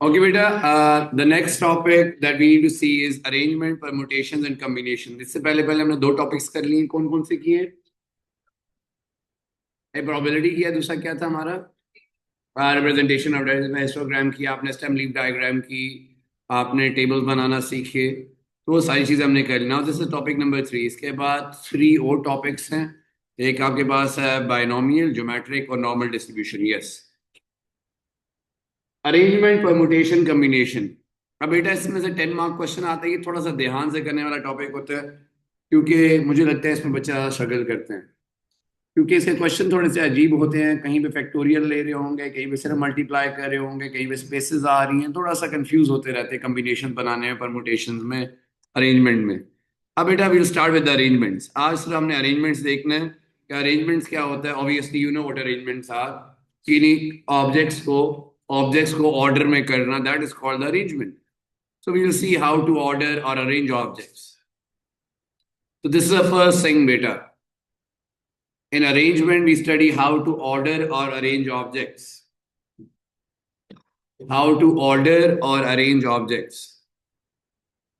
Okay, beta. The next topic that we need to see is arrangement, permutations and combination. इससे पहले पहले हमने दो टॉपिक्स कर लिए, कौन कौन से किए? एक प्रोबेबिलिटी किया, दूसरा क्या था हमारा? रिप्रेजेंटेशन ऑफ हिस्टोग्राम किया आपने, स्टेम लीफ डायग्राम की, आपने टेबल्स बनाना सीखे, तो वो सारी चीजें हमने कर ली। Now this is topic number 3। इसके बाद 3 और टॉपिक्स हैं। एक आपके पास है बायनोमियल, ज्योमेट्रिक और normal distribution. Yes, arrangement, permutation, combination. अब बेटा इसमें से 10 मार्क क्वेश्चन आता है, ये थोड़ा सा ध्यान से करने वाला टॉपिक होता है, क्योंकि मुझे लगता है इसमें बच्चा स्ट्रगल करते हैं, क्योंकि इसके क्वेश्चन थोड़े से अजीब होते हैं। कहीं पे फैक्टोरियल ले रहे होंगे, कहीं पे सिर्फ मल्टीप्लाई कर रहे होंगे, कहीं पे स्पेसेस आ रही हैं, थोड़ा सा कंफ्यूज होते रहते हैं कम्बिनेशन बनाने में, परमुटेशन में, अरेंजमेंट में। अब बेटा विल स्टार्ट विद अरेंजमेंट्स। आज सिर्फ हमने अरेंजमेंट्स देखना है कि अरेंजमेंट्स क्या होता है। Obviously you know what arrangements are. किन्हीं ऑब्जेक्ट्स को ऑर्डर में करना, that is called arrangement. So we will see how to order और अरेंज ऑब्जेक्ट्स। तो this is the first thing बेटा। In arrangement, we study how to order or arrange objects. How to order or arrange objects.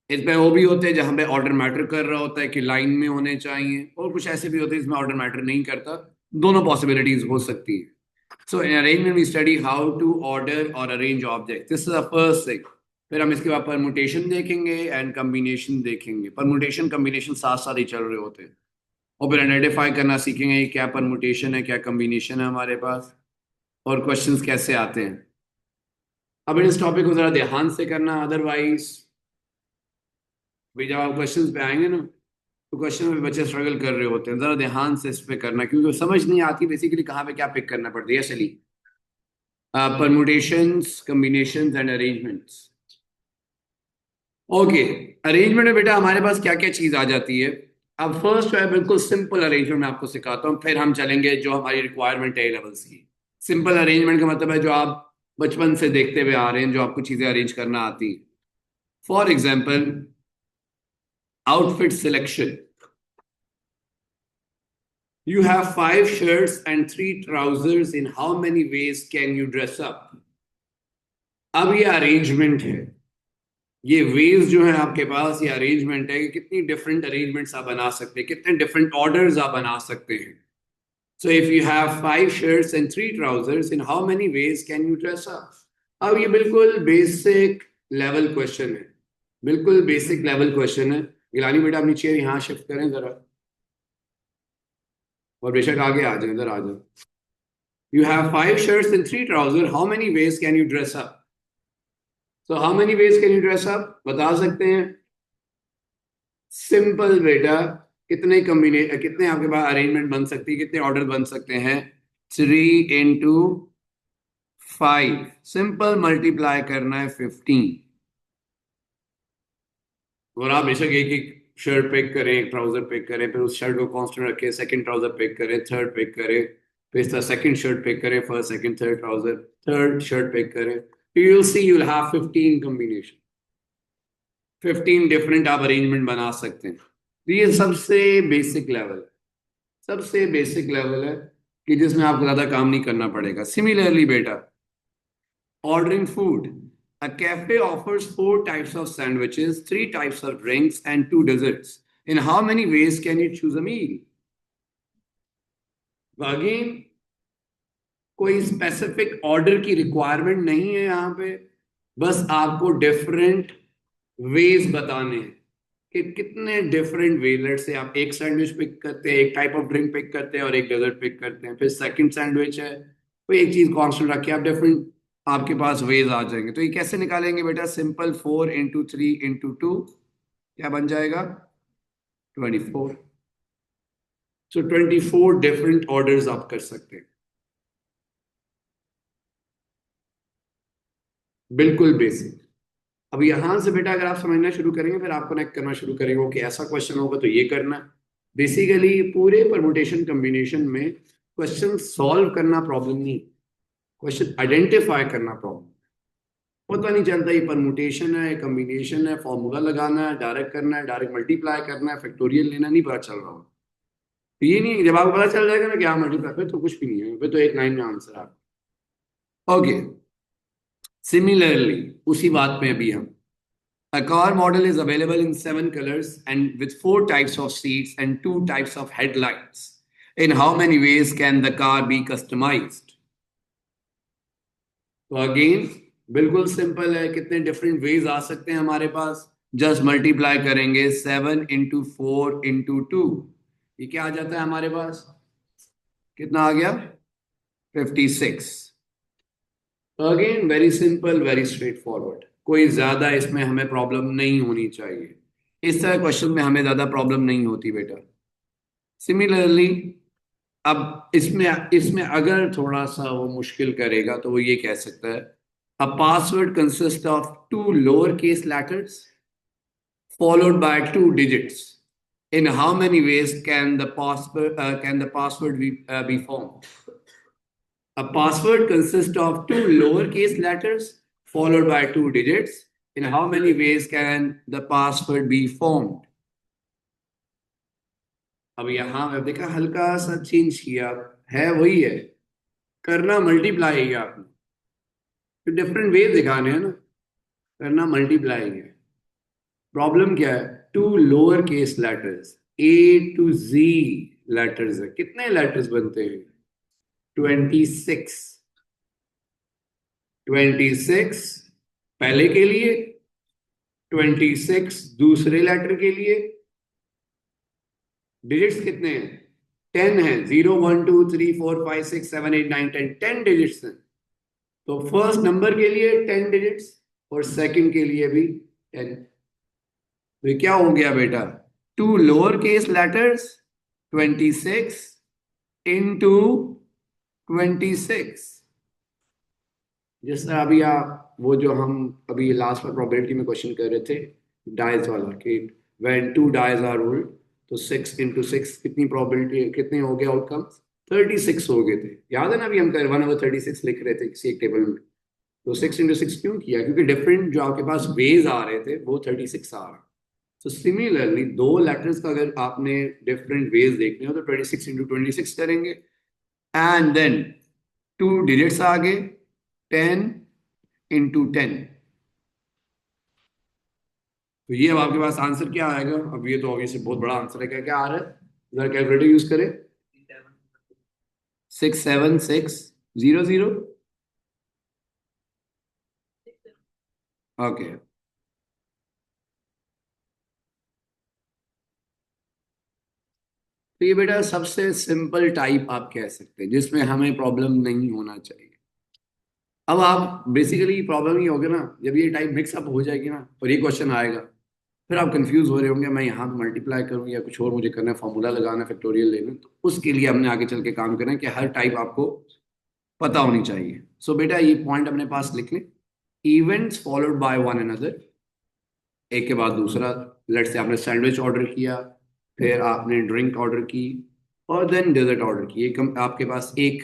इसमें वो भी होते हैं जहां पे ऑर्डर मैटर कर रहा होता है कि लाइन में होने चाहिए, और कुछ ऐसे भी होते हैं इसमें ऑर्डर मैटर नहीं करता। दोनों पॉसिबिलिटीज हो सकती है। So in arrangement we study how to order और arrange object. This is the first thing. फिर हम इसके बाद परमुटेशन देखेंगे एंड कम्बिनेशन देखेंगे। परमुटेशन कम्बिनेशन साथ साथ ही चल रहे होते हैं, और फिर आइडेंटिफाई करना सीखेंगे क्या परमुटेशन है, क्या कम्बिनेशन है हमारे पास, और क्वेश्चंस कैसे आते हैं। अब इस टॉपिक को जरा ध्यान से करना, अदरवाइज भी जब आप क्वेश्चंस पे आएंगे ना, तो क्वेश्चन में बच्चे स्ट्रगल कर रहे होते हैं। जरा ध्यान से इस पे करना, क्योंकि समझ नहीं आती बेसिकली कहाँ पे क्या पिक करना पड़ता है। चलिए, permutations, combinations and arrangements. Okay, arrangement में बेटा हमारे पास क्या क्या चीज आ जाती है। अब फर्स्ट है बिल्कुल सिंपल अरेंजमेंट, मैं आपको सिखाता हूँ, फिर हम चलेंगे जो हमारी रिक्वायरमेंट है लेवल्स की। सिंपल अरेंजमेंट का मतलब है जो आप बचपन से देखते हुए आ रहे हैं, जो आपको चीजें अरेंज करना आती हैं। For example, outfit selection. You have 5 shirts and 3 trousers. In how many ways can you dress up? अब ये अरेंजमेंट है, ये वेज जो है आपके पास, ये अरेंजमेंट है कि कितनी डिफरेंट अरेंजमेंट्स आप बना सकते हैं, कितने डिफरेंट ऑर्डर्स आप बना सकते हैं। So if you have 5 shirts and 3 trousers, in how many ways can you dress up? अब ये बिल्कुल बेसिक लेवल क्वेश्चन है, बिल्कुल बेसिक लेवल क्वेश्चन है। गिलानी बेटा अपनी चेयर यहाँ शिफ्ट करें जरा, और बेशक आगे आ जाए, इधर आ जाए। You have 5 shirts and 3 trousers. How many ways can you dress up? So how many ways can you dress up? बता सकते हैं? सिंपल बेटा, कितने आपके पास अरेंजमेंट बन सकती है, कितने ऑर्डर बन सकते हैं? 3 into 5। सिंपल मल्टीप्लाई करना है 15। और आप बेशक एक एक शर्ट पिक करें, एक ट्राउजर पिक करें, फिर उस शर्ट को कांस्टेंट रखें, सेकंड ट्राउजर पिक करें, थर्ड पिक करें, फिर इस तरह सेकंड शर्ट पिक करें, first second third trouser, third shirt pick करें, you will see you will have 15 combination, 15 different आप अरेंजमेंट बना सकते हैं। तो ये सबसे बेसिक लेवल है, सबसे बेसिक लेवल है कि जिसमें आपको ज्यादा काम नहीं करना पड़ेगा। सिमिलरली बेटा, ordering food. A cafe offers 4 types of sandwiches, 3 types of drinks, and 2 desserts. In how many ways can you choose a meal? Again, कोई स्पेसिफिक ऑर्डर की रिक्वायरमेंट नहीं है यहाँ पे, बस आपको डिफरेंट वेज बताने हैं कि कितने डिफरेंट वे। लेट से आप एक सैंडविच पिक करते हैं, एक टाइप ऑफ ड्रिंक पिक करते हैं और एक डेजर्ट पिक करते हैं, फिर सेकंड सैंडविच है, कोई एक चीज कांस्टेंट रखिए, आप डिफरेंट आपके पास वेज आ जाएंगे। तो ये कैसे निकालेंगे बेटा? सिंपल, 4 into 3 into 2 क्या बन जाएगा? 24। सो 24 डिफरेंट ऑर्डर्स आप कर सकते हैं, बिल्कुल बेसिक। अब यहां से बेटा अगर आप समझना शुरू करेंगे, फिर आप कनेक्ट करना शुरू करेंगे कि ऐसा क्वेश्चन होगा तो ये करना। बेसिकली पूरे परमुटेशन कॉम्बिनेशन में क्वेश्चन सॉल्व करना प्रॉब्लम नहीं, क्वेश्चन आइडेंटिफाई करना प्रॉब्लम। पता नहीं चलता ये परमुटेशन है, कॉम्बिनेशन है, फॉर्मूला लगाना है, डायरेक्ट करना है, डायरेक्ट मल्टीप्लाई करना है, फैक्टोरियल लेना, नहीं पता चल रहा हो। ये नहीं, जब आपको पता चल जाएगा ना क्या मल्टीप्लाई, फिर तो कुछ भी नहीं है, फिर तो एक लाइन में आंसर आप। ओके, सिमिलरली उसी बात पे अभी हम, a car model is available in 7 colors and with 4 types of seats and 2 types of headlights. In how many ways can the car be customized? तो अगेन बिल्कुल सिंपल है, कितने डिफरेंट वेज आ सकते हैं हमारे पास। जस्ट मल्टीप्लाई करेंगे 7 into 4 into 2, ये क्या आ जाता है हमारे पास, कितना आ गया, 56। Again very simple, very straight forward, कोई ज्यादा इसमें हमें प्रॉब्लम नहीं होनी चाहिए। इस तरह क्वेश्चन में हमें ज्यादा प्रॉब्लम नहीं होती बेटा। सिमिलरली अब इसमें इसमें अगर थोड़ा सा वो मुश्किल करेगा तो वो ये कह सकता है, a password consist of 2 lowercase letters followed by 2 digits. In how many ways can the password be formed? A password consists of 2 lowercase letters followed by 2 digits. In how many ways can the password be formed? अब यहां मैं देखा हल्का सा change किया, है वही है, करना मल्टीप्लाई है आपने, तो डिफरेंट वे दिखाने हैं ना, करना मल्टीप्लाई है। प्रॉब्लम क्या है, 2 lowercase letters, A to Z letters है, कितने लेटर्स बनते हैं, 26। 26 पहले के लिए, 26 दूसरे लेटर के लिए। डिजिट्स कितने हैं, 10 है, 0 1 2 3 4 5 6 7 8 9 10, 10 डिजिट्स हैं। तो फर्स्ट नंबर के लिए 10 डिजिट्स और सेकंड के लिए भी 10। तो ये क्या हो गया बेटा, 2 lowercase letters 26 into 26। जिस तरह अभी आप वो जो हम अभी लास्ट में प्रोबेबिलिटी में क्वेश्चन कर रहे थे, डाइज वाला, कि व्हेन 2 डाइज आर रोल्ड, तो 6 into 6 कितनी प्रोबेबिलिटी, कितने हो गए आउटकम्स, 36 हो गए थे। याद है ना, अभी हम कर 1/36 लिख रहे थे किसी एक टेबल में, तो 6 into 6 क्यों किया, क्योंकि डिफरेंट जो आपके पास वेज आ रहे थे वो 36 आ रहा। तो सिमिलरली 2 लेटर्स का अगर आपने डिफरेंट वेज देखने हो तो 26 into 26 करेंगे, एंड देन 2 डिजिट्स आगे, 10 into 10। तो ये अब आपके पास आंसर क्या आएगा, अब ये तो ऑब्वियसली बहुत बड़ा आंसर है, क्या क्या आ रहा है, जरा कैलकुलेटर यूज करें, 67600। ओके, तो ये बेटा सबसे सिंपल टाइप आप कह सकते हैं जिसमें हमें प्रॉब्लम नहीं होना चाहिए। अब आप बेसिकली प्रॉब्लम ये होगी ना, जब ये टाइप मिक्सअप हो जाएगी ना और ये क्वेश्चन आएगा, फिर आप कंफ्यूज हो रहे होंगे, मैं यहाँ पे मल्टीप्लाई करूँ या कुछ और मुझे करना है, फॉर्मूला लगाना, फैक्टोरियल लेना। तो उसके लिए हमने आगे चल के काम करना है कि हर टाइप आपको पता होनी चाहिए। सो बेटा ये पॉइंट अपने पास लिख लें, events followed by one another, एक के बाद दूसरा। लेट से आपने सैंडविच ऑर्डर किया, फिर आपने ड्रिंक ऑर्डर की, और देन डेजर्ट ऑर्डर की, आपके पास एक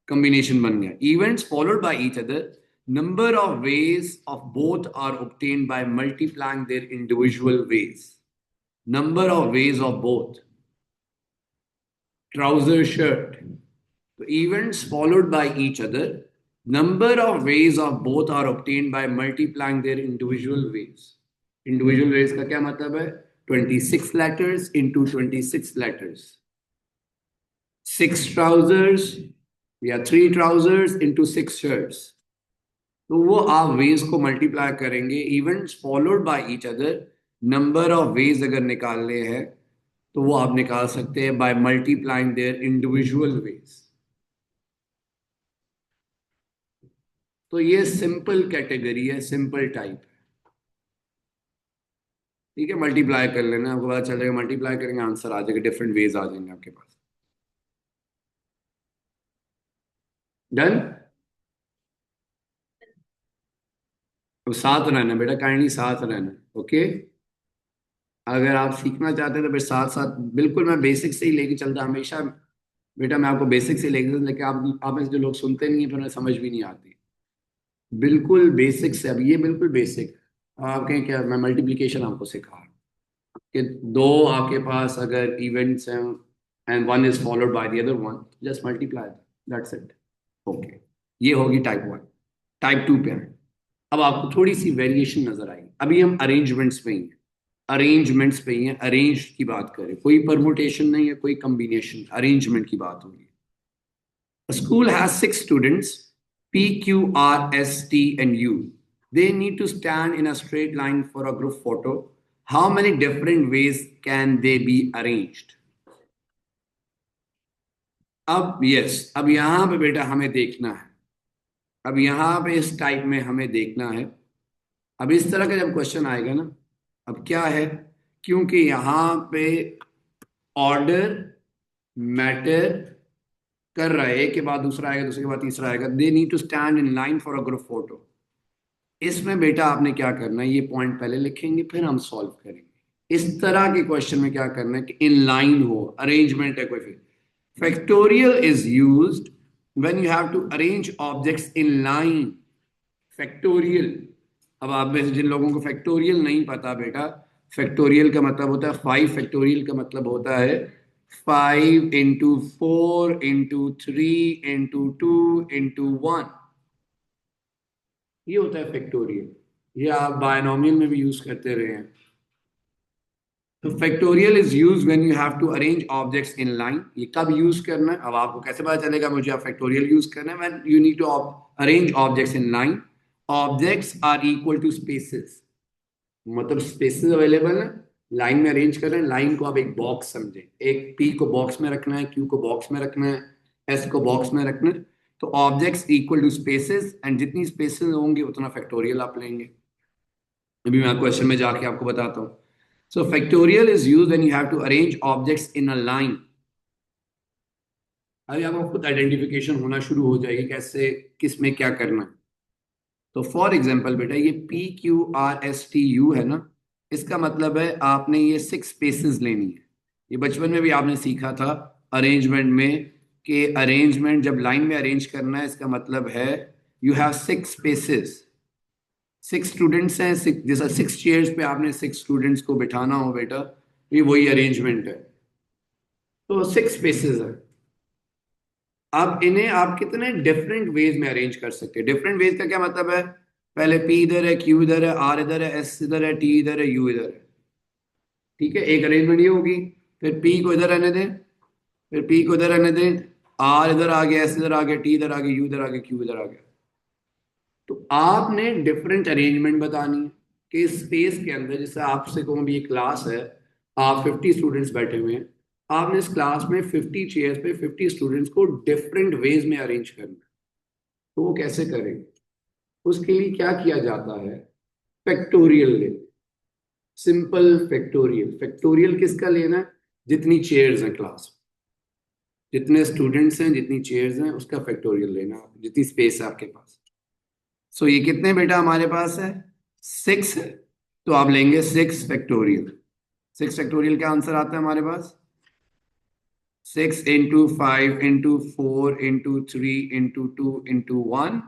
कॉम्बिनेशन बन गया। Events followed by each other, number of ways of both are obtained by multiplying their individual ways. Number of ways of both, trouser shirt, so events followed by each other, number of ways of both are obtained by multiplying their individual ways. Individual ways का क्या मतलब है, 26 letters into 26 letters, 6 trousers या 3 trousers into 6 shirts। तो वो आप veg को multiply करेंगे, events followed by each other, number of ways अगर निकालने हैं तो वो आप निकाल सकते हैं by multiplying their individual ways. तो ये सिंपल कैटेगरी है, सिंपल टाइप। ठीक है, मल्टीप्लाई कर लेना, आपको पता चलेगा, मल्टीप्लाई करेंगे आंसर आ जाएगा, डिफरेंट वेज आ जाएंगे आपके पास। डन। तो साथ रहना बेटा, काइंडली साथ रहना, ओके। अगर आप सीखना चाहते हैं तो फिर साथ साथ, बिल्कुल मैं बेसिक से ही लेके चलता हमेशा बेटा, मैं आपको बेसिक से लेके, लेकिन आप में से जो लोग सुनते नहीं है फिर उन्हें समझ भी नहीं आती। बिल्कुल बेसिक से, अब ये बिल्कुल बेसिक, आप कहें क्या, मैं मल्टीप्लिकेशन आपको सिखा रहा हूं कि 2 आपके पास अगर इवेंट्स हैं and one is followed by the other one, just multiply them. That's it. Okay, ये होगी टाइप 1. टाइप 2 पे है. अब आपको थोड़ी सी वेरिएशन नजर आएगी. अभी हम अरेंजमेंट्स पे ही हैं, अरेंजमेंट्स पे ही हैं, अरेंज की बात करें, कोई परमुटेशन नहीं है, कोई कॉम्बिनेशन, अरेंजमेंट की बात हो रही है. A school has 6 students, P, Q, R, S, T, and U. They need to stand in a straight line for a group photo. How many different ways can they be arranged? अब yes, अब यहां पे बेटा हमें देखना है. अब यहां पे इस टाइप में हमें देखना है. अब इस तरह का जब क्वेश्चन आएगा ना, अब क्या है, क्योंकि यहां पे ऑर्डर मैटर कर रहा है, एक के बाद दूसरा आएगा, दूसरे के बाद तीसरा आएगा. They need to stand in line for a group photo. इसमें बेटा आपने क्या करना है, ये पॉइंट पहले लिखेंगे फिर हम सॉल्व करेंगे. इस तरह के क्वेश्चन में क्या करना है कि इन लाइन हो, अरेंजमेंट है कोई. फिर factorial is used when you have to arrange objects in line. Factorial, अब आप में से जिन लोगों को फैक्टोरियल नहीं पता बेटा, फैक्टोरियल का मतलब होता है 5. फैक्टोरियल का मतलब होता है 5 इंटू 4 इंटू 3 इंटू 2 इंटू 1. ये होता है फैक्टोरियल. ये आप बायनोमियल में भी यूज करते रहे हैं. तो factorial is use when you have to arrange objects in line. ये कब यूज करना है, अब आपको कैसे पता चलेगा मुझे आप फैक्टोरियल यूज करना है? When you need to arrange objects in line. Objects are equal to spaces, मतलब स्पेसेस अवेलेबल है, लाइन में अरेंज कर रहे हैं. लाइन को आप एक बॉक्स समझें, एक पी को बॉक्स में रखना है, क्यू को बॉक्स में रखना है, एस को बॉक्स में रखना है. तो objects equal to spaces, and जितनी स्पेसेस होंगे उतना फैक्टोरियल आप लेंगे. अभी मैं क्वेश्चन में जाके आपको बताता हूँ. So factorial is used when you have to arrange objects in a line. अभी आपको खुद आइडेंटिफिकेशन होना शुरू हो जाएगी कैसे, किस में क्या करना है. तो फॉर एग्जाम्पल बेटा ये P Q R S T U है ना, इसका मतलब है आपने ये 6 स्पेसेस लेनी है. ये बचपन में भी आपने सीखा था अरेंजमेंट में, कि अरेंजमेंट जब लाइन में अरेंज करना है इसका मतलब है यू हैव 6 स्पेसेस. 6 स्टूडेंट्स हैं, जैसा 6 चेयर्स पे आपने 6 स्टूडेंट्स को बिठाना हो बेटा, ये वही अरेंजमेंट है. तो 6 स्पेसेस है. अब इन्हें आप कितने डिफरेंट वेज में अरेंज कर सकते हैं. डिफरेंट वेज का क्या मतलब है, पहले पी इधर है, क्यू इधर है, आर इधर है, एस इधर है, टी इधर है, यू इधर है. ठीक है, एक अरेंजमेंट ये होगी. फिर पी को इधर रहने दें, फिर पी को इधर रहने दें, आर इधर आ गया, एस इधर आ गया, टी इधर आ गया, यू इधर आ गया, क्यू इधर आ गया. तो आपने डिफरेंट अरेंजमेंट बतानी है कि स्पेस के अंदर, जैसे आपसे कहूँ भी ये क्लास है, आप 50 स्टूडेंट्स बैठे हुए हैं, आपने इस क्लास में 50 चेयर्स पे 50 स्टूडेंट्स को डिफरेंट वेज में अरेंज करना है. तो वो कैसे करेंगे, उसके लिए क्या किया जाता है, फैक्टोरियल ले. Simple factorial. फैक्टोरियल किसका लेना है, जितनी चेयर्स हैं क्लास में, जितने स्टूडेंट्स हैं, जितनी चेयर्स हैं, उसका फैक्टोरियल लेना, जितनी स्पेस है आपके पास. सो ये कितने बेटा हमारे पास है, 6 है. तो आप लेंगे 6 फैक्टोरियल. 6 फैक्टोरियल का आंसर आता है हमारे पास 6 into 5 into 4 into 3 into 2 into 1.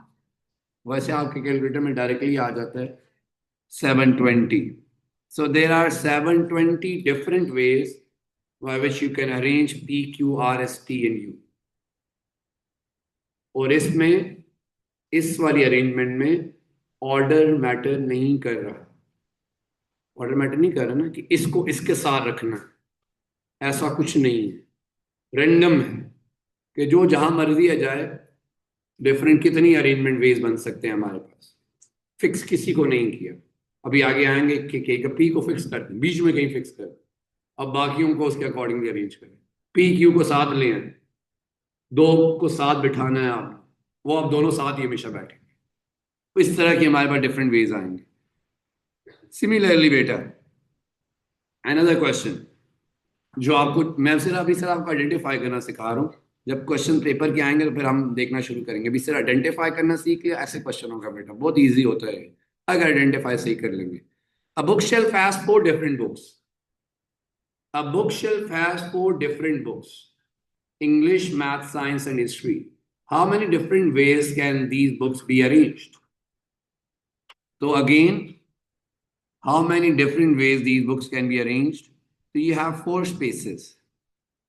वैसे आपके कैलकुलेटर में डायरेक्टली आ जाता है 720. So there are 720 different ways by which you can arrange P, Q, R, S, T and U. और इसमें, इस वाली अरेंजमेंट में ऑर्डर मैटर नहीं कर रहा. ऑर्डर मैटर नहीं कर रहा ना कि इसको इसके साथ रखना, ऐसा कुछ नहीं है. रेंडम है कि जो जहां मर्जी आ जाए. डिफरेंट कितनी अरेंजमेंट वेज बन सकते हैं हमारे पास, फिक्स किसी को नहीं किया. अभी आगे आएंगे कि पी को फिक्स कर दें, बीच में कहीं फिक्स कर दें, अब बाकियों को उसके अकॉर्डिंगली अरेंज करें. पी क्यू को साथ ले आए, 2 को साथ बिठाना है आप, वो आप दोनों साथ ही हमेशा बैठेंगे. तो इस तरह के हमारे पास डिफरेंट वेज आएंगे. सिमिलरली बेटा अनदर क्वेश्चन जो आपको, मैं सिर्फ अभी सर आपको आइडेंटिफाई करना सिखा रहा हूँ. जब क्वेश्चन पेपर के आएंगे तो फिर हम देखना शुरू करेंगे. अभी सिर्फ आइडेंटिफाई करना सीख लिया, ऐसे क्वेश्चन होगा बेटा, बहुत ईजी होता है अगर आइडेंटिफाई सही कर लेंगे. A book shelf has 4 different books. A book shelf has 4 different books, English, math, science, and history. How many different ways can these books be arranged? So again, how many different ways these books can be arranged? So you have 4 spaces.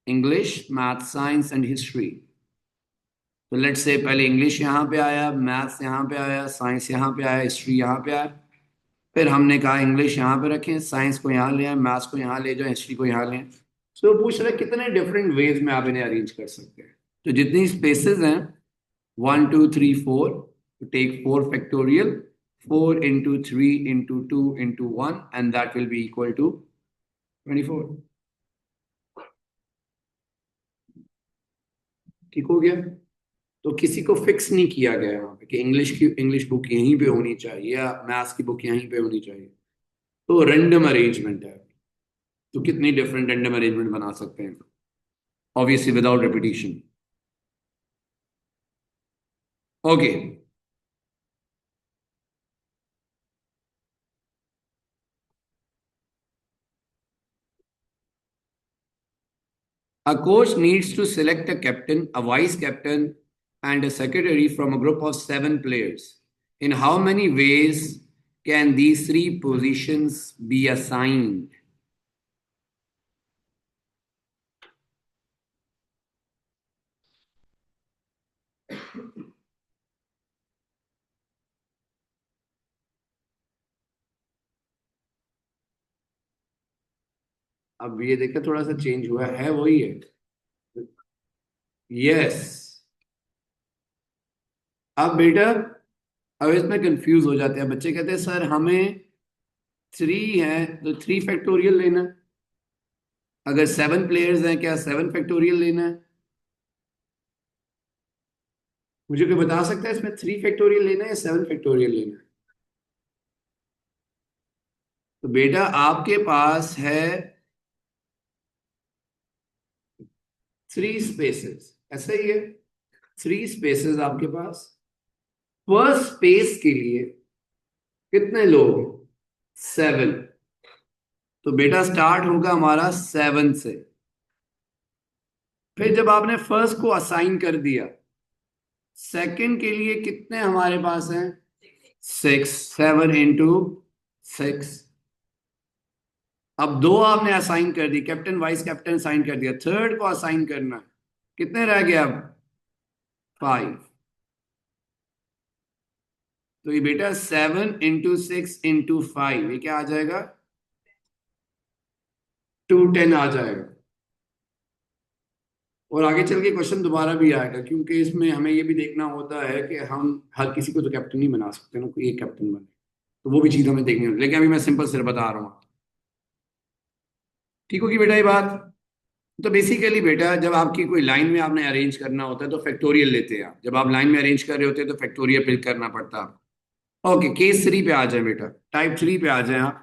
English, math, science and history. तो let's say पहले English यहाँ पे आया, maths यहाँ पे आया, science यहाँ पे आया, हिस्ट्री यहाँ पे आया। फिर हमने कहा इंग्लिश यहाँ पे रखें, साइंस को यहाँ ले आए, मैथ्स को यहाँ ले जाए, हिस्ट्री को यहाँ ले आए। तो पूछ रहे कितने डिफरेंट वेज में आप इन्हें अरेंज कर सकते हैं। तो जितनी स्पेसेस हैं 1 2 3 4, take 4 factorial, 4 into 3 into 2 into 1 and that will be equal to 24। ठीक हो गया। तो किसी को फिक्स नहीं किया गया यहाँ पे कि इंग्लिश बुक यहीं पे होनी चाहिए या मैथ्स की बुक यहीं पे होनी चाहिए। तो रैंडम अरेंजमेंट है। तो कितनी डिफरेंट रैंडम अरेंजमेंट बना सकते हैं, obviously without repetition. Okay. A coach needs to select a captain, a vice captain, and a secretary from a group of 7 players. In how many ways can these 3 positions be assigned? अब ये देखिए थोड़ा सा change हुआ है वही है। Yes. अब बेटा, अब इसमें कंफ्यूज हो जाते हैं बच्चे, कहते हैं सर हमें 3 है तो 3 फैक्टोरियल लेना है। अगर 7 प्लेयर्स हैं क्या 7 फैक्टोरियल लेना है। मुझे कोई बता सकता है इसमें 3 फैक्टोरियल लेना है या 7 फैक्टोरियल लेना है। तो बेटा आपके पास है 3 स्पेसेस, ऐसा ही है। 3 स्पेसेस आपके पास। फर्स्ट स्पेस के लिए कितने लोग हैं, 7। तो बेटा स्टार्ट होगा हमारा 7 से। फिर जब आपने फर्स्ट को असाइन कर दिया, सेकंड के लिए कितने हमारे पास हैं, 6। 7 into 6। अब 2 आपने असाइन कर दी, कैप्टन वाइस कैप्टन असाइन कर दिया। थर्ड को असाइन करना, कितने रह गए अब, 5। तो ये बेटा 7 into 6 into 5, ये क्या आ जाएगा, 210 आ जाएगा। और आगे चल के क्वेश्चन दोबारा भी आएगा, क्योंकि इसमें हमें ये भी देखना होता है कि हम हर किसी को तो कैप्टन नहीं बना सकते ना, कोई एक कैप्टन बने। तो वो भी चीज हमें देखनी होती है, लेकिन अभी मैं सिंपल सिर्फ बता रहा हूँ। ठीक होगी बेटा ये बात। तो बेसिकली बेटा जब आपकी कोई लाइन में आपने अरेंज करना होता है तो फैक्टोरियल लेते हैं आप। जब आप लाइन में अरेंज कर रहे होते हैं तो फैक्टोरियल फिल करना पड़ता है। ओके, केस 3 पे आ जाए बेटा, टाइप 3 पे आ जाए आप।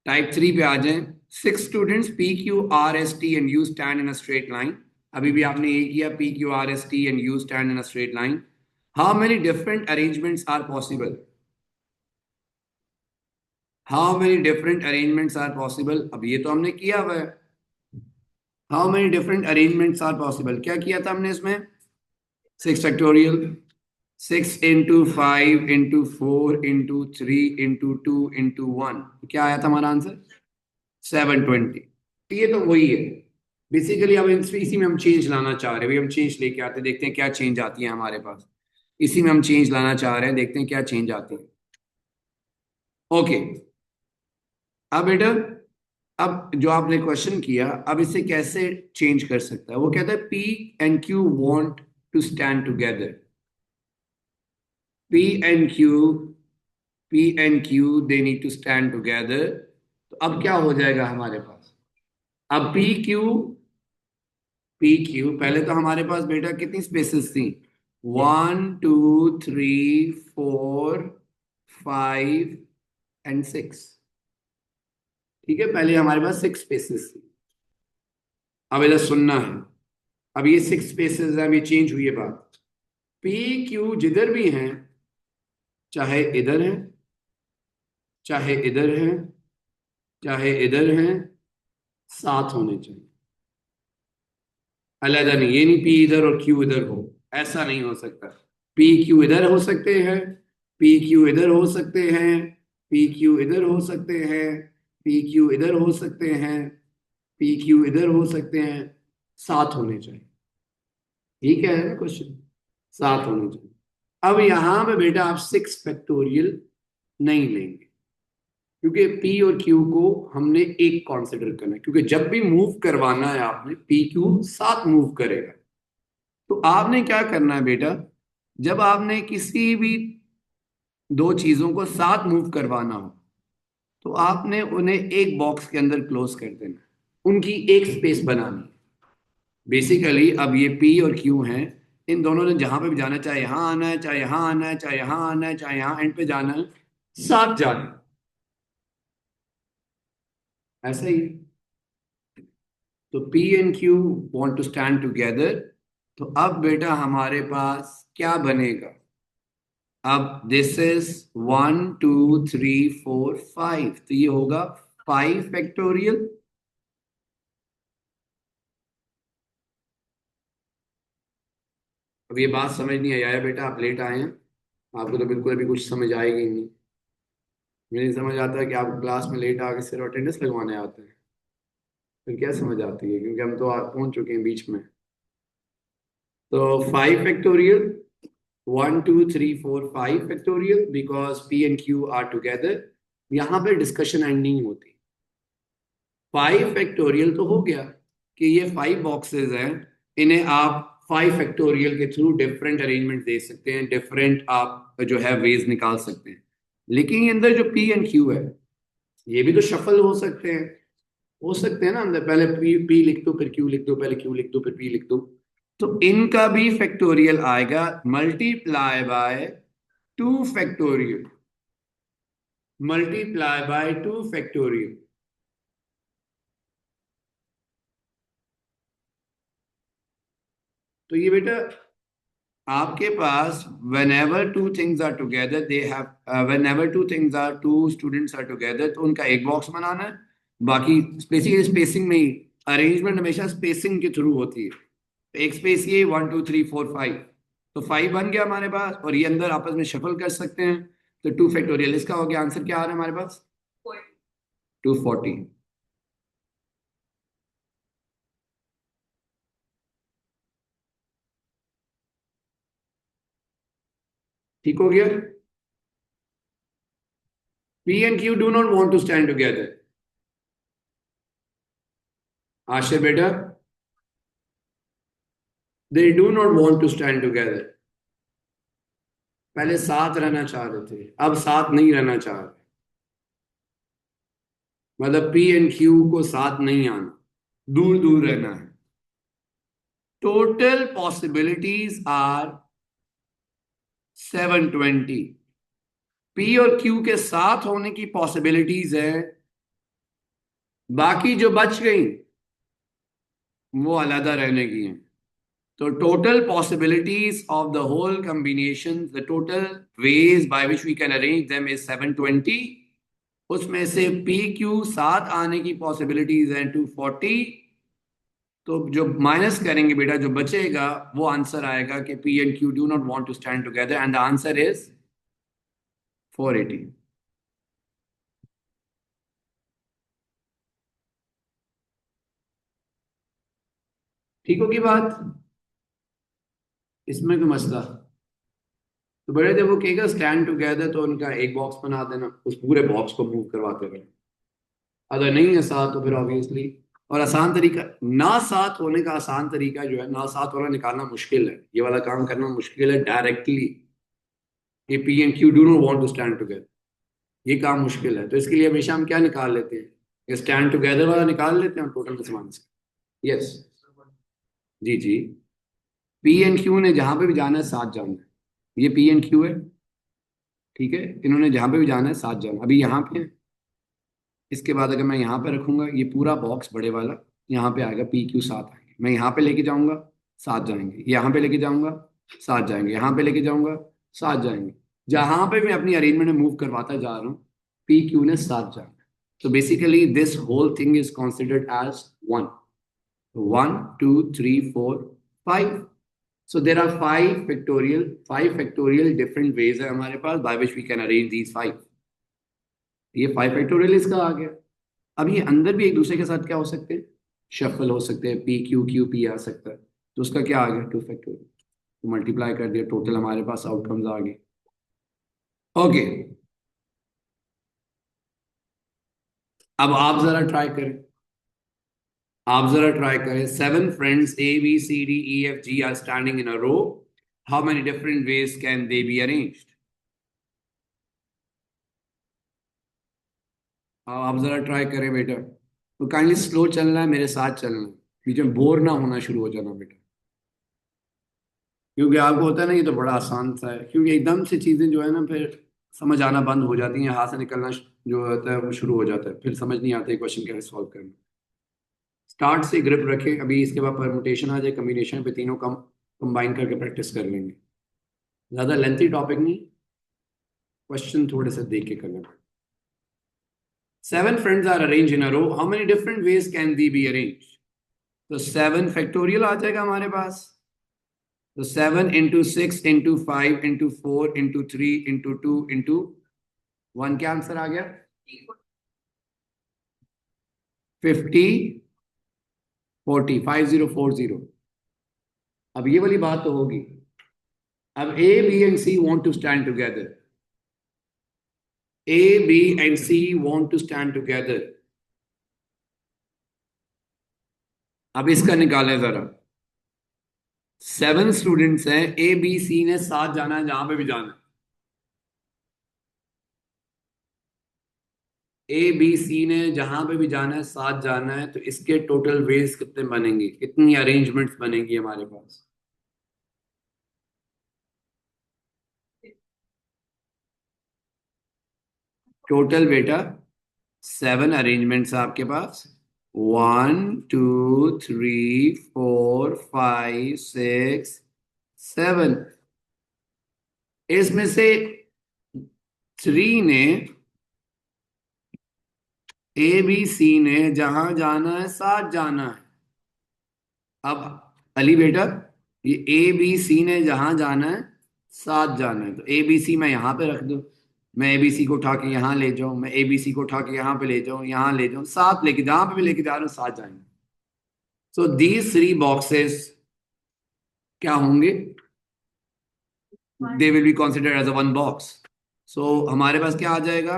टाइप 3 पे आ जाए। 6 students PQRST and you stand in a straight line. अभी भी आपने ये किया, PQRST and you stand in a straight line. How many different arrangements are possible. How many different arrangements are possible, अब ये तो हमने किया हुआ है। How many different arrangements are possible, क्या किया था हमने इसमें, 6 factorial. 6 into 5 into 4 into 3 into 2 into 1, क्या आया था हमारा आंसर, 720। ये तो वही है बेसिकली। अब इसी में हम चेंज लाना चाह रहे हैं भाई, हम चेंज लेके आते हैं, देखते हैं क्या चेंज आती है हमारे पास। इसी में हम चेंज लाना चाह रहे हैं, देखते हैं क्या चेंज आती है। ओके। अब बेटा, अब जो आपने क्वेश्चन किया, अब इसे कैसे चेंज कर सकता है। वो कहता है P and Q want to stand together। P and Q, P and Q they need to stand together। तो अब क्या हो जाएगा हमारे पास, अब PQ पहले तो हमारे पास बेटा कितनी स्पेसेस थी, 1 2 3 4 5 and 6। ठीक है, पहले हमारे पास 6 स्पेसेस थी। अब इधर सुनना है, अब ये 6 स्पेसेस है, अब ये चेंज हुई है बात। PQ जिधर भी हैं, चाहे इधर हैं, चाहे इधर हैं, चाहे इधर हैं, साथ होने चाहिए, अलग नहीं। ये नहीं P इधर और Q इधर हो, ऐसा नहीं हो सकता। PQ इधर हो सकते हैं, PQ इधर हो सकते हैं, PQ इधर हो सकते हैं, PQ इधर हो सकते हैं, पी क्यू इधर हो सकते हैं, 7 होने चाहिए। ठीक है ना क्वेश्चन, 7 होने चाहिए। अब यहां पे बेटा आप 6 फैक्टोरियल नहीं लेंगे, क्योंकि पी और क्यू को हमने एक कॉन्सिडर करना है, क्योंकि जब भी मूव करवाना है आपने, पी क्यू साथ मूव करेगा। तो आपने क्या करना है बेटा, जब आपने किसी भी दो चीजों को साथ मूव करवाना हो, तो आपने उन्हें एक बॉक्स के अंदर क्लोज कर देना, उनकी एक स्पेस बनानी। बेसिकली अब ये पी और क्यू हैं, इन दोनों ने जहां पे भी जाना है, चाहे यहां आना है, चाहे यहां आना है, चाहे यहां आना है, चाहे यहां एंड पे जाना है, साथ जाना है। ऐसा ही है। तो P and Q want to stand together. तो अब बेटा हमारे पास क्या बनेगा, अब दिस इज 1 2 3 4 5, तो ये होगा 5 फैक्टोरियल। अब ये बात समझ नहीं आई आया बेटा, आप लेट आए हैं, आपको तो बिल्कुल अभी कुछ समझ आएगी ही नहीं। मुझे नहीं समझ आता है कि आप क्लास में लेट आके सिर्फ अटेंडेंस लगवाने आते हैं, फिर क्या समझ आती है, क्योंकि हम तो पहुंच चुके हैं बीच में। तो 5 factorial, 1 2 3 4 5 factorial, because P and Q R together. यहाँ पे डिस्कशन एंड नहीं होती। 5 फैक्टोरियल तो हो गया कि ये 5 बॉक्सेस हैं, इन्हें आप 5 फैक्टोरियल के थ्रू डिफरेंट अरेंजमेंट दे सकते हैं, डिफरेंट आप जो है वेज निकाल सकते हैं। लेकिन ये अंदर जो पी एंड क्यू है, ये भी तो शफल हो सकते हैं ना अंदर, पहले पी लिख दो फिर क्यू लिख दो, पहले क्यू लिख दो फिर पी लिख दो। तो इनका भी फैक्टोरियल आएगा multiply by 2 factorial, multiply by 2 factorial. तो ये बेटा आपके पास whenever two things are together they have whenever two students are together, तो उनका एक बॉक्स बनाना है। बाकी बेसिकली स्पेसिंग में ही, अरेंजमेंट हमेशा स्पेसिंग के थ्रू होती है। एक स्पेस ये 1 2 3 4 5, तो 5 बन गया हमारे पास, और ये अंदर आपस में शफल कर सकते हैं। तो 2 फैक्टोरियल इसका हो गया। आंसर क्या आ रहा है हमारे पास, 240। ठीक हो गया। P and Q do not want to stand together. Ashir बेटा, they do not want to stand together. पहले साथ रहना चाह रहे थे, अब साथ नहीं रहना चाह रहे। मतलब पी एंड क्यू को साथ नहीं आना, दूर दूर रहना है। Total possibilities are 720। पी और क्यू के साथ होने की पॉसिबिलिटीज है, बाकी जो बच गई वो अलग रहने की हैं। तो total possibilities of the whole combination, the total ways by which we can arrange them is 720। उसमें से पी क्यू साथ आने की पॉसिबिलिटीज हैं 240। तो जो माइनस करेंगे बेटा, जो बचेगा वो आंसर आएगा कि P and Q do not want to stand together, and the answer is 480। ठीक होगी बात, इसमें कोई मसला। तो बड़े जब वो कहेगा स्टैंड टुगेदर, तो उनका एक बॉक्स बना देना, उस पूरे बॉक्स को मूव करवाते रहे। अगर नहीं है साथ तो फिर ऑब्वियसली, और आसान तरीका, ना साथ होने का आसान तरीका जो है, ना साथ वाला निकालना मुश्किल है, ये वाला काम करना मुश्किल है डायरेक्टली, कि P and Q do not want to stand together, ये काम मुश्किल है। तो इसके लिए हमेशा हम क्या निकाल लेते हैं, ये स्टैंड टुगेदर वाला निकाल लेते हैं टोटल रिस्पॉन्स। यस, जी जी। पी एंड क्यू ने जहां पे भी जाना है साथ जाना है, ये पी एंड क्यू है, ठीक है। इन्होंने जहां पे भी जाना है साथ जाना, अभी यहाँ पे है। इसके बाद अगर मैं यहाँ पे रखूंगा ये पूरा बॉक्स बड़े वाला, यहाँ पे आएगा पी क्यू साथ आएंगे, मैं यहाँ पे लेके जाऊंगा साथ जाएंगे, यहाँ पे लेके जाऊंगा साथ जाएंगे, यहाँ पे लेके जाऊंगा साथ जाएंगे। जहां पे मैं अपनी अरेंजमेंट में मूव करवाता जा रहा हूँ, पी क्यू ने साथ जाना। तो basically this whole thing is considered as one, 1 2 3 4 5। So there are 5 factorial different ways है हमारे पास by which we can arrange these 5। ये 5 फैक्टोरियल इसका आ गया। अब ये अंदर भी एक दूसरे के साथ क्या हो सकते हैं, शफल हो सकते हैं, पी क्यू क्यू पी आ सकता है, तो उसका क्या आ गया 2 फैक्टोरियल, तो मल्टीप्लाई कर दिया, टोटल हमारे पास आउटकम्स आ गए। ओके, अब आप जरा ट्राई करें, आप जरा ट्राई करें, 7 friends ABCDEFG are standing in a row, how many different ways can they be arranged? आप जरा ट्राई करें बेटा, तो काइंडली स्लो चलना है, मेरे साथ चलना है, बीच में बोर ना होना शुरू हो जाना बेटा, क्योंकि आपको होता है ना ये तो बड़ा आसान सा है, क्योंकि एकदम से चीजें जो है ना फिर समझ आना बंद हो जाती हैं, हाथ से निकलना जो होता है वो शुरू हो जाता है, फिर समझ नहीं आता है क्वेश्चन कैसे सॉल्व करना। स्टार्ट से ग्रिप रखें, अभी इसके बाद परमुटेशन आ जाए, कम्बिनेशन पे तीनों कम कंबाइन करके प्रैक्टिस कर लेंगे, ज्यादा लेंथी टॉपिक नहीं, क्वेश्चन थोड़े से देख के करना। 7 friends are arrange in a row, how many different ways can they be arrange? तो 7 फैक्टोरियल आ जाएगा हमारे पास, तो 7 into 6 into 5 into 4 into 3 into 2 into 1, क्या आंसर आ गया? 50 40 50 40। अब ये वाली बात तो होगी, अब A B and C want to stand together, A B and C want to stand together, अब इसका निकालें जरा। 7 स्टूडेंट्स हैं, A B C ने साथ जाना है जहां पे भी जाना है, A B C ने जहां पे भी जाना है साथ जाना है, तो इसके टोटल वेज कितने बनेंगे, कितनी अरेंजमेंट्स बनेंगी हमारे पास? टोटल बेटा 7 अरेंजमेंट्स आपके पास, 1 2 3 4 5 6 7, इसमें से 3 ने, A B C ने जहां जाना है साथ जाना है। अब अली बेटा, ये A B C ने जहां जाना है साथ जाना है, तो ABC मैं यहां पे रख दूं, मैं ABC को उठा के यहां ले जाऊं, मैं ABC को उठा के यहां पे ले जाऊं, यहां ले जाऊं, साथ लेके जहां पे भी लेके जा रहा हूं साथ जाएंगे। सो दीज 3 बॉक्सेस क्या होंगे? They will be considered as a 1 box. So हमारे पास क्या आ जाएगा?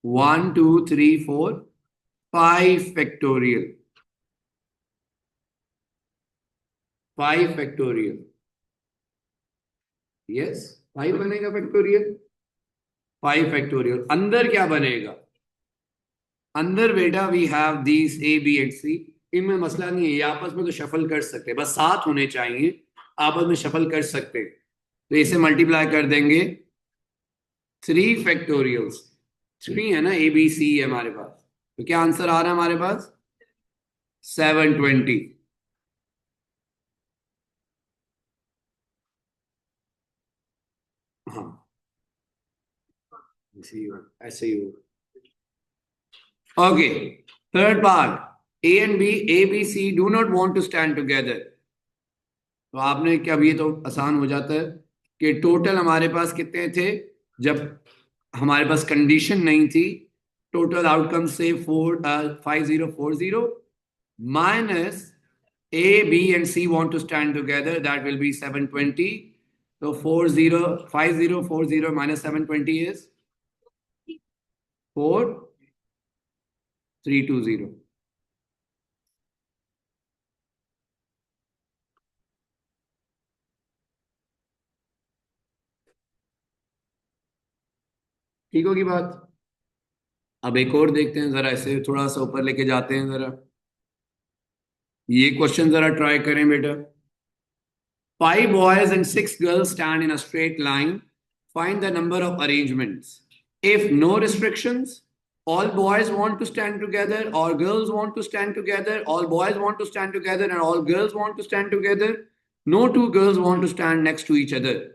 1 2 3 4 5 फैक्टोरियल, 5 फैक्टोरियल, यस, 5 बनेगा फैक्टोरियल, 5 फैक्टोरियल। अंदर क्या बनेगा? अंदर बेटा we have these A B and C, इनमें मसला नहीं है, ये आपस में तो शफल कर सकते हैं, बस साथ होने चाहिए, आपस में शफल कर सकते हैं, तो इसे मल्टीप्लाई कर देंगे, 3 फैक्टोरियल्स, 3 है ना, ABC है हमारे पास, तो क्या आंसर आ रहा है हमारे पास? 720। हाँ, ऐसे ही होगा, ऐसे ही होगा। Okay, third part, A and B, A B C do not want to stand together, तो आपने क्या, अब ये तो आसान हो जाता है कि टोटल हमारे पास कितने थे जब हमारे पास कंडीशन नहीं थी, टोटल आउटकम से 5040 minus A B and C want to stand together, that will be 720, तो 50 माइनस 720 इज 4320। ठीक होगी बात? अब एक और देखते हैं जरा, ऐसे थोड़ा सा ऊपर लेके जाते हैं जरा, ये क्वेश्चन जरा ट्राई करें बेटा। 5 boys and 6 girls stand in a straight line. Find the number of arrangements. If no restrictions, all boys want to stand together, all girls want to stand together, all boys want to stand together, and all girls want to stand together. No two girls want to stand next to each other.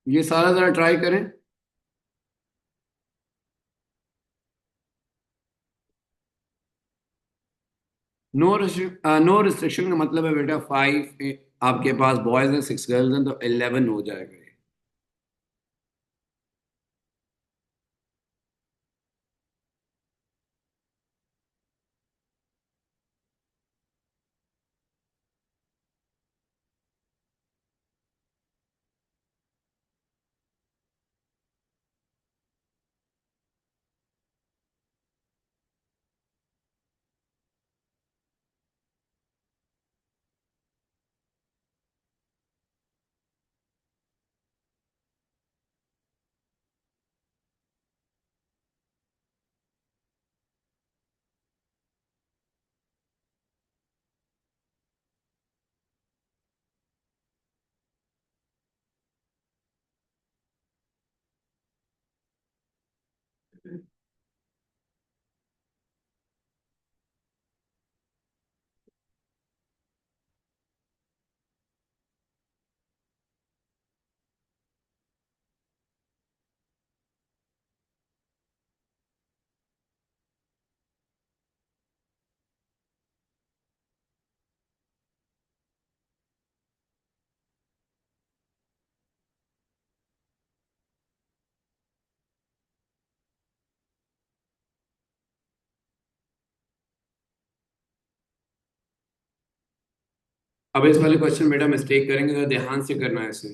ये सारा जरा try करें। No restriction का मतलब है बेटा 5 आपके पास boys हैं 6 गर्ल्स हैं तो 11 हो जाएगा ये। अब इस वाले क्वेश्चन बेटा मिस्टेक करेंगे तो ध्यान से करना है इसे।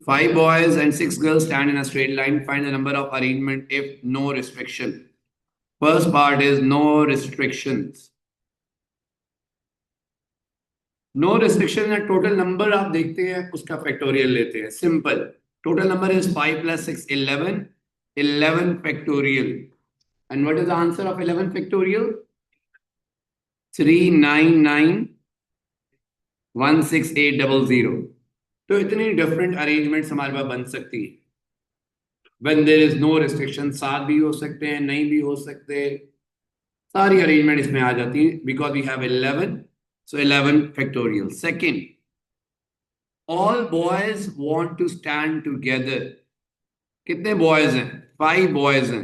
5 boys and 6 girls stand in a straight line. Find the number of arrangement if no restriction. First part is no restrictions. No restriction है, टोटल नंबर आप देखते हैं उसका फैक्टोरियल लेते हैं, simple. Total number is 5 + 6 11, 11 factorial. And what is the answer of 11 factorial? 399,16800. तो इतनी different arrangements हमारे पास बन सकती है when there is no restriction. 7 भी हो सकते हैं, नहीं भी हो सकते, सारी अरेंजमेंट इसमें आ जाती है because we have 11. So 11 factorial. Second, all boys want to stand together. कितने boys हैं? 5 boys हैं.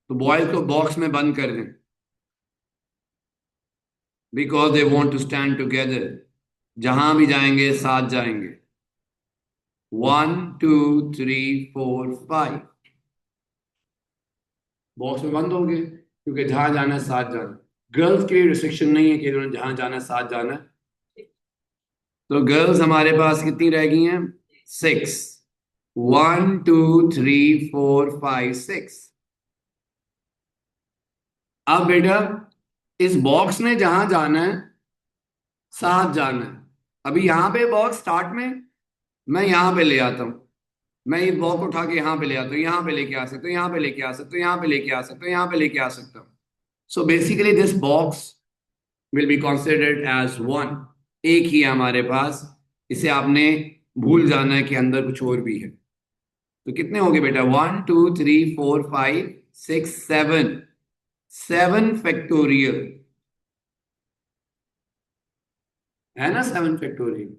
तो boys को बॉक्स में बंद कर दें because they want to stand together. जहां भी जाएंगे साथ जाएंगे. 1 2 3 4 5 बॉक्स में बंद होंगे क्योंकि जहां जाना है साथ जाना. गर्ल्स के लिए रिस्ट्रिक्शन नहीं है कि उन्होंने जहां जाना है साथ जाना है. तो गर्ल्स हमारे पास कितनी रह गई हैं? 6. 1 2 3 4 5 6. अब बेटा इस बॉक्स में जहां जाना है साथ जाना है. अभी यहां पे बॉक्स स्टार्ट में मैं यहां पे ले आता हूं, मैं इस बॉक्स उठा के यहां पे ले आता हूं, यहां पे लेके आ सकता हूं, यहां पे लेके आ सकता हूं, यहां पे लेके आ सकता हूं, यहां पे लेके आ सकता हूं. So basically this box will be considered as one. एक ही है हमारे पास, इसे आपने भूल जाना है कि अंदर कुछ और भी है. तो कितने हो गए बेटा? 1 2 3 4 5 6 7. 7 फैक्टोरियल है ना? 7 फैक्टोरियल.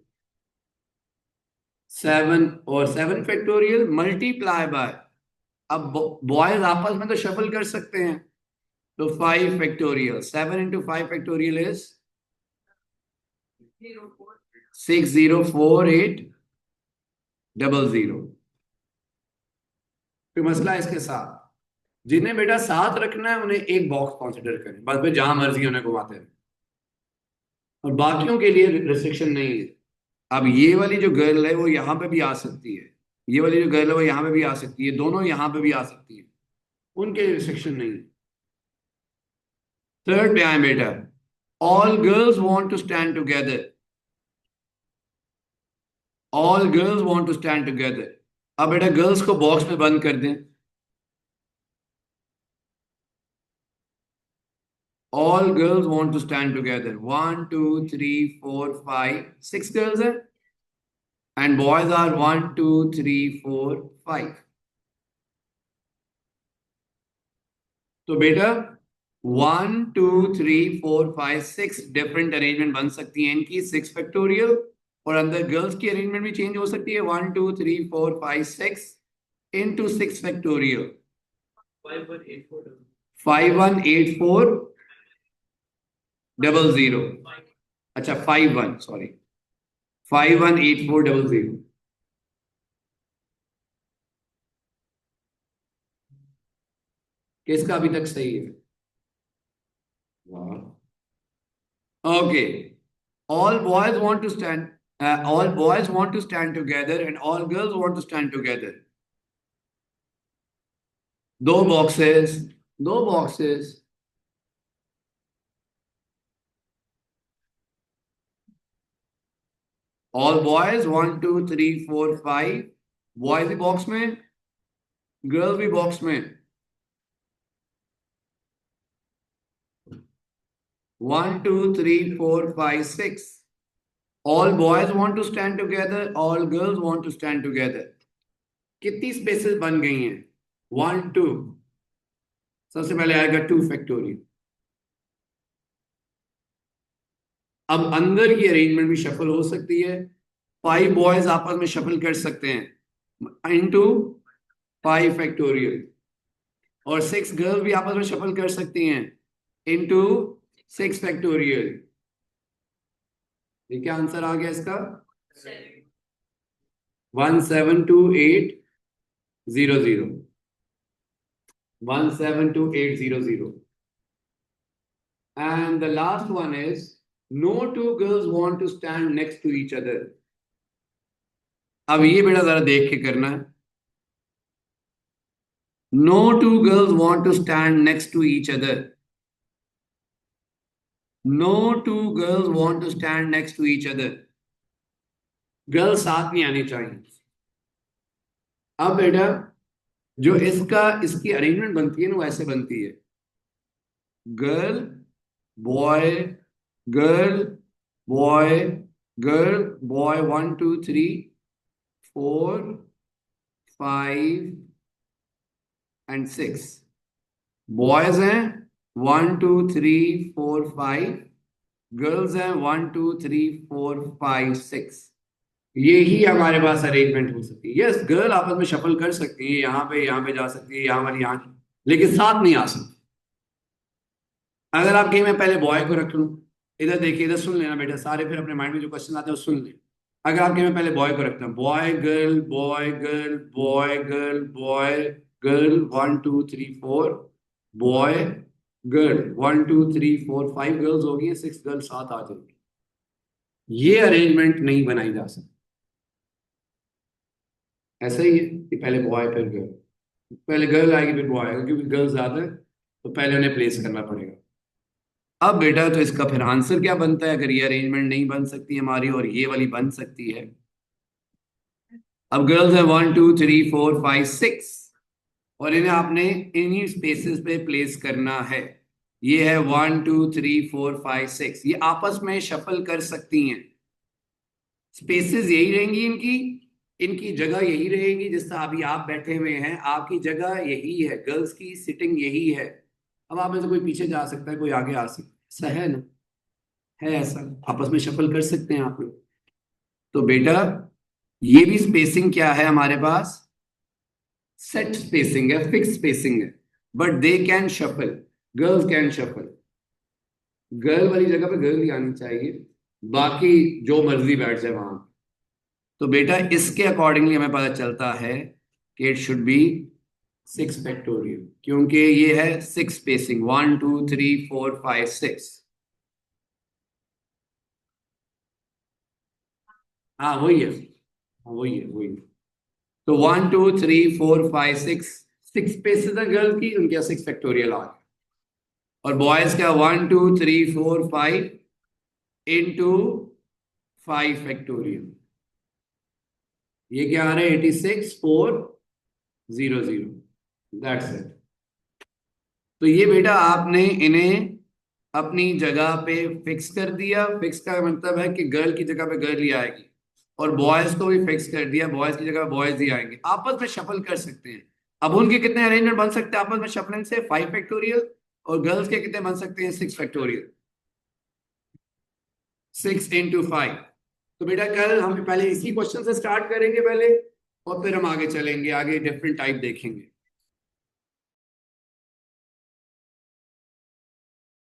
7 और 7 फैक्टोरियल मल्टीप्लाई बाय. अब बॉयज आपस में तो शफल कर सकते हैं. तो 5 फैक्टोरियल. 7 into 5 factorial is 604800. कोई मसला है इसके साथ? जिन्हें बेटा साथ रखना है उन्हें एक बॉक्स कंसिडर करें, बस फिर जहां मर्जी उन्हें घुमाते हैं और बाकियों के लिए रिस्ट्रिक्शन नहीं है. अब ये वाली जो गर्ल है वो यहाँ पे भी आ सकती है, ये वाली जो गर्ल है वो यहाँ पे भी आ सकती है, दोनों यहाँ पे भी आ सकती है, उनके रिस्ट्रिक्शन नहीं है. थर्ड पे आए बेटा. All girls want to stand together. All girls want to stand together. अब बेटा गर्ल्स को बॉक्स में बंद कर दें. All girls want to stand together. 1 2 3 4 5 6 girls है and boys are 1 2 3 4 5. तो बेटा 1 2 3 4 5 6 डिफरेंट अरेंजमेंट बन सकती हैं इनकी. 6 फैक्टोरियल और अंदर गर्ल्स की अरेंजमेंट भी चेंज हो सकती है. 1 2 3 4 5 6 into 6 फैक्टोरियल. 518400. अच्छा 51, सॉरी 518400. किसका अभी तक सही है? Okay. All boys want to stand. All boys want to stand together, and all girls want to stand together. दो बॉक्सेस, दो बॉक्सेस. All boys 1 2 3 4 5. बॉयज भी बॉक्स में, गर्ल्स भी बॉक्स में. 1 2 3 4 5 6. All boys want to stand together. All girls want to stand together. कितनी spaces बन गई हैं? 1 2. सबसे पहले आएगा 2 फैक्टोरियल. अब अंदर की अरेंजमेंट भी शफल हो सकती है. 5 बॉयज आपस में शफल कर सकते हैं इनटू 5 फैक्टोरियल और 6 गर्ल्स भी आपस में शफल कर सकती हैं इनटू 6 फैक्टोरियल. ये क्या आंसर आ गया इसका? 172800. 172800. And the last one is no two girls want to stand next to each other. अब ये बेटा जरा देख के करना है। No two girls want to stand next to each other. No two girls want to stand next to each other. Girls साथ नहीं आनी चाहिए। अब बेटा जो इसकी अरेंजमेंट बनती है ना, वैसे बनती है। Girl, boy, girl, boy, girl, boy, 1 2 3 4 5 and 6। Boys हैं 1 2 3 4 5। गर्ल्स हैं 1 2 3 4 5 6। यही हमारे पास अरेंजमेंट हो सकती है। यस, गर्ल आपस में शफल कर सकती है, यहाँ पे जा सकती है, यहाँ वाली यहाँ, लेकिन साथ नहीं आ सकती। अगर आप कहीं मैं पहले बॉय को रख लूं, इधर देखिए, इधर सुन लेना बेटा, सारे फिर अपने माइंड में जो क्वेश्चन आते हैं वो सुन ले। अगर आप कहीं मैं पहले बॉय को रखता हूँ, boy girl, boy girl, boy girl, boy girl, 1 2 3 4, boy girl, 1 2 3 4 5 girls होगी, 6 गर्ल्स साथ आ जाएंगी। ये अरेंजमेंट नहीं बनाई जा सकती। ऐसा ही है कि पहले बॉय फिर गर्ल, पहले गर्ल आएगी फिर बॉय आएगा, क्योंकि गर्ल्स ज्यादा है तो पहले उन्हें प्लेस करना पड़ेगा। अब बेटा तो इसका फिर आंसर क्या बनता है, अगर ये अरेंजमेंट नहीं बन सकती हमारी और ये वाली बन सकती है। अब गर्ल्स है 1 2 3 4 5 6, और इन्हें आपने इन्हीं स्पेसेस पे प्लेस करना है। ये है 1 2 3 4 5 6, ये आपस में शफल कर सकती हैं। स्पेसेस यही रहेंगी इनकी, इनकी जगह यही रहेगी। जिस तरह अभी आप बैठे हुए हैं, आपकी जगह यही है, गर्ल्स की सिटिंग यही है। अब आप में से कोई पीछे जा सकता है, कोई आगे आ सकता है, ऐसा है ना, है ऐसा, आपस में शफल कर सकते हैं आप लोग। तो बेटा ये भी स्पेसिंग क्या है हमारे पास, सेट स्पेसिंग है, फिक्स स्पेसिंग है। But they can shuffle, girls can shuffle. Girl वाली जगह पे गर्ल ही आनी चाहिए, बाकी जो मर्जी बैठ जाए वहां। तो बेटा इसके अकॉर्डिंगली हमें पता चलता है कि इट शुड बी 6 फैक्टोरियल, क्योंकि ये है 6 स्पेसिंग, 1 2 3 4 5 6। हाँ वही है, हाँ, वही है। तो 1 2 3 4 5 6, 6 स्पेसेस है गर्ल की, उनके 6 फैक्टोरियल आ गए। और बॉयज का 1 2 3 4 5 इंटू 5 फैक्टोरियल। ये क्या आ रहा है, 86 4 0 0। That's it. तो ये बेटा आपने इन्हें अपनी जगह पे फिक्स कर दिया। फिक्स का मतलब है कि गर्ल की जगह पे गर्ल ही आएगी, और बॉयज को भी फिक्स कर दिया, बॉयज की जगह बॉयज ही आएंगे। आपस में शफल कर सकते हैं। अब उनके कितने अरेंजमेंट बन सकते हैं आपस में शफलिंग से, 5 फैक्टोरियल। और गर्ल्स के कितने बन सकते हैं, 6 फैक्टोरियल, 6 × 5। तो बेटा कल हम पहले इसी क्वेश्चन से स्टार्ट करेंगे पहले, और फिर हम आगे चलेंगे, आगे डिफरेंट टाइप देखेंगे।